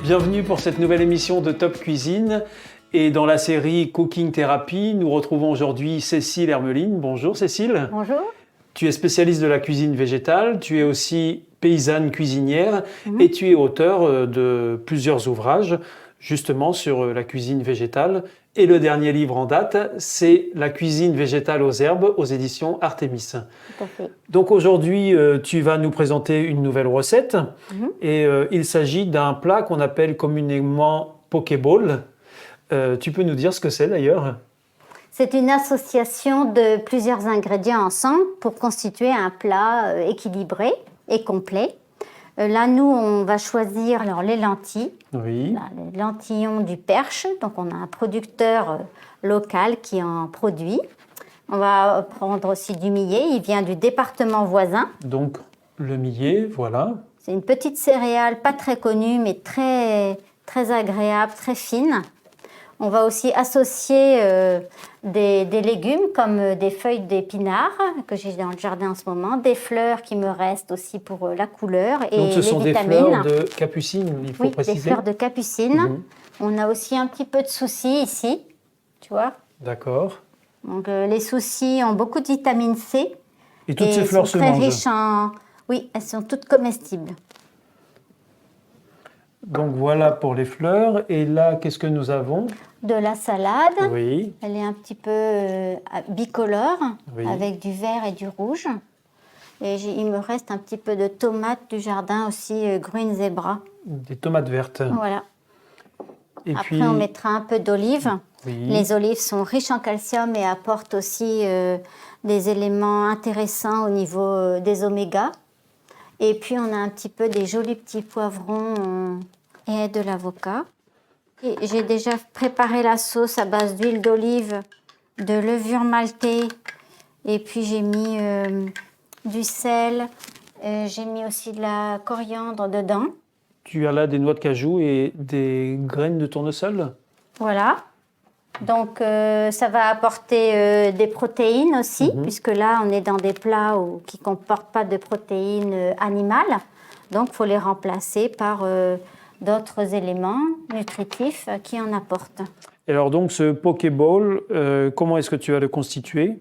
Bienvenue pour cette nouvelle émission de Top Cuisine. Et dans la série Cooking Therapy, nous retrouvons aujourd'hui Cécile Hermeline. Bonjour Cécile. Bonjour. Tu es spécialiste de la cuisine végétale, tu es aussi paysanne cuisinière et tu es auteur de plusieurs ouvrages justement sur la cuisine végétale. Et le dernier livre en date, c'est La cuisine végétale aux herbes aux éditions Artémis. Tout à fait. Donc aujourd'hui, tu vas nous présenter une nouvelle recette et il s'agit d'un plat qu'on appelle communément Pokéball. Tu peux nous dire ce que c'est d'ailleurs ? C'est une association de plusieurs ingrédients ensemble pour constituer un plat équilibré et complet. Là, nous, on va choisir alors, les lentilles, Oui. là, les lentillons du Perche. Donc, on a un producteur local qui en produit. On va prendre aussi du millet. Il vient du département voisin. Donc, le millet, voilà. C'est une petite céréale, pas très connue, mais très, très agréable, très fine. On va aussi associer des légumes comme des feuilles d'épinards que j'ai dans le jardin en ce moment, des fleurs qui me restent aussi pour la couleur et donc, ce les sont vitamines. des fleurs de capucine, il faut préciser. Oui, des fleurs de capucine. On a aussi un petit peu de soucis ici, tu vois. D'accord. Donc, les soucis ont beaucoup de vitamine C. Et toutes ces fleurs se très mangent. riches en... Oui, elles sont toutes comestibles. Donc voilà pour les fleurs. Et là, qu'est-ce que nous avons ? De la salade. Oui. Elle est un petit peu bicolore, Oui. avec du vert et du rouge. Et il me reste un petit peu de tomates du jardin aussi, Grüne Zebra. Des tomates vertes. Voilà. Et Après, puis, on mettra un peu d'olives. Oui. Les olives sont riches en calcium et apportent aussi des éléments intéressants au niveau des oméga. Et puis, on a un petit peu des jolis petits poivrons et de l'avocat. J'ai déjà préparé la sauce à base d'huile d'olive, de levure maltée. Et puis, j'ai mis du sel. J'ai mis aussi de la coriandre dedans. Tu as là des noix de cajou et des graines de tournesol. Voilà. Donc, ça va apporter des protéines aussi, puisque là, on est dans des plats qui ne comportent pas de protéines animales. Donc, il faut les remplacer par d'autres éléments nutritifs qui en apportent. Et alors donc, ce Pokéball, comment est-ce que tu vas le constituer ?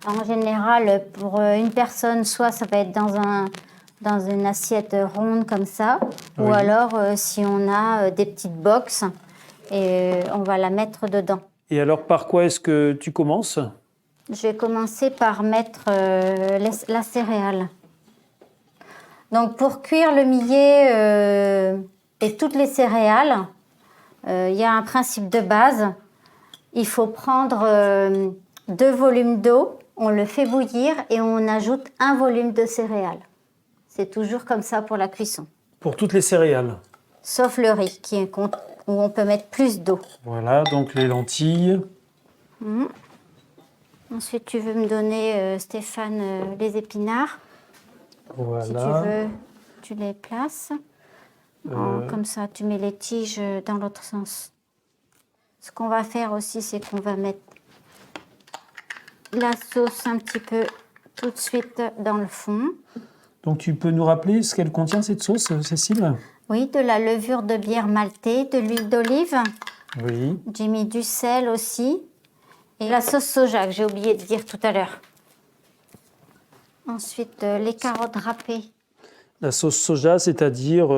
En général, pour une personne, soit ça va être dans une assiette ronde comme ça, ou alors si on a des petites boxes, on va la mettre dedans. Et alors, par quoi est-ce que tu commences ? Je vais commencer par mettre la céréale. Donc, pour cuire le millet et toutes les céréales, il y a un principe de base. Il faut prendre 2 volumes d'eau, on le fait bouillir et on ajoute 1 volume de céréales. C'est toujours comme ça pour la cuisson. Pour toutes les céréales. Sauf le riz, où on peut mettre plus d'eau. Voilà, donc les lentilles. Ensuite, tu veux me donner, Stéphane, les épinards. Voilà. Si tu veux, tu les places. Comme ça, tu mets les tiges dans l'autre sens. Ce qu'on va faire aussi, c'est qu'on va mettre la sauce un petit peu tout de suite dans le fond. Donc tu peux nous rappeler ce qu'elle contient, cette sauce, Cécile ? Oui, de la levure de bière maltée, de l'huile d'olive. Oui. J'ai mis du sel aussi. Et la sauce soja que j'ai oublié de dire tout à l'heure. Ensuite, les carottes râpées. La sauce soja, c'est-à-dire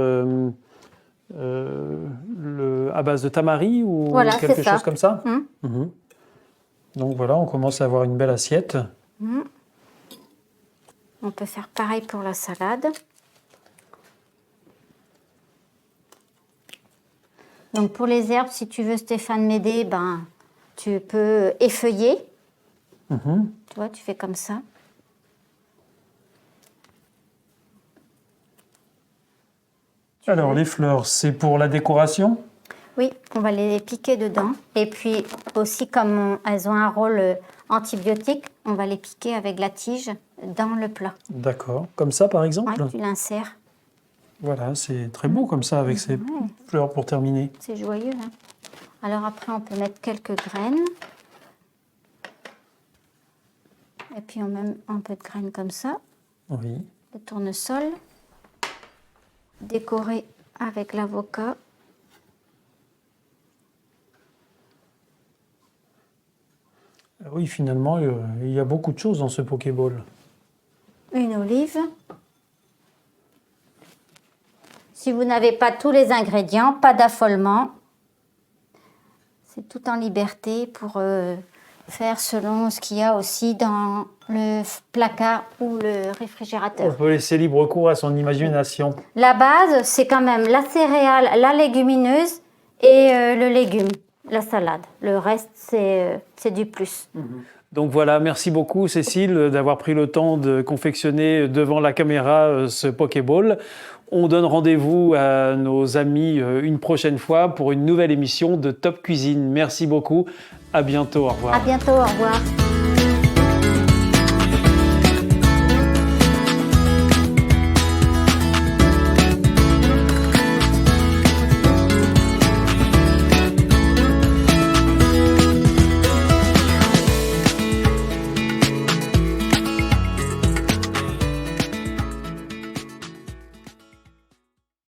à base de tamari ou voilà, quelque chose comme ça ? Donc voilà, on commence à avoir une belle assiette. On peut faire pareil pour la salade. Donc pour les herbes, si tu veux, Stéphane, m'aider, tu peux effeuiller. Tu vois, tu fais comme ça. Alors les fleurs, c'est pour la décoration ? Oui, on va les piquer dedans. Et puis aussi, comme elles ont un rôle antibiotique, on va les piquer avec la tige dans le plat. D'accord. Comme ça, par exemple ? Oui, tu l'insères. Voilà, c'est très beau comme ça, avec ces fleurs pour terminer. C'est joyeux, hein. Alors après, on peut mettre quelques graines. Et puis on met un peu de graines comme ça. Oui. Le tournesol. Décorer avec l'avocat. Oui, finalement, il y a beaucoup de choses dans ce Pokéball. Une olive. Si vous n'avez pas tous les ingrédients, pas d'affolement. C'est tout en liberté pour faire selon ce qu'il y a aussi dans le placard ou le On réfrigérateur. peut laisser libre cours à son imagination. La base, c'est quand même la céréale, la légumineuse et le légume, la salade. Le reste, c'est du plus. Donc voilà, merci beaucoup Cécile d'avoir pris le temps de confectionner devant la caméra ce Pokéball. On donne rendez-vous à nos amis une prochaine fois pour une nouvelle émission de Top Cuisine. Merci beaucoup, à bientôt, au revoir. À bientôt, au revoir.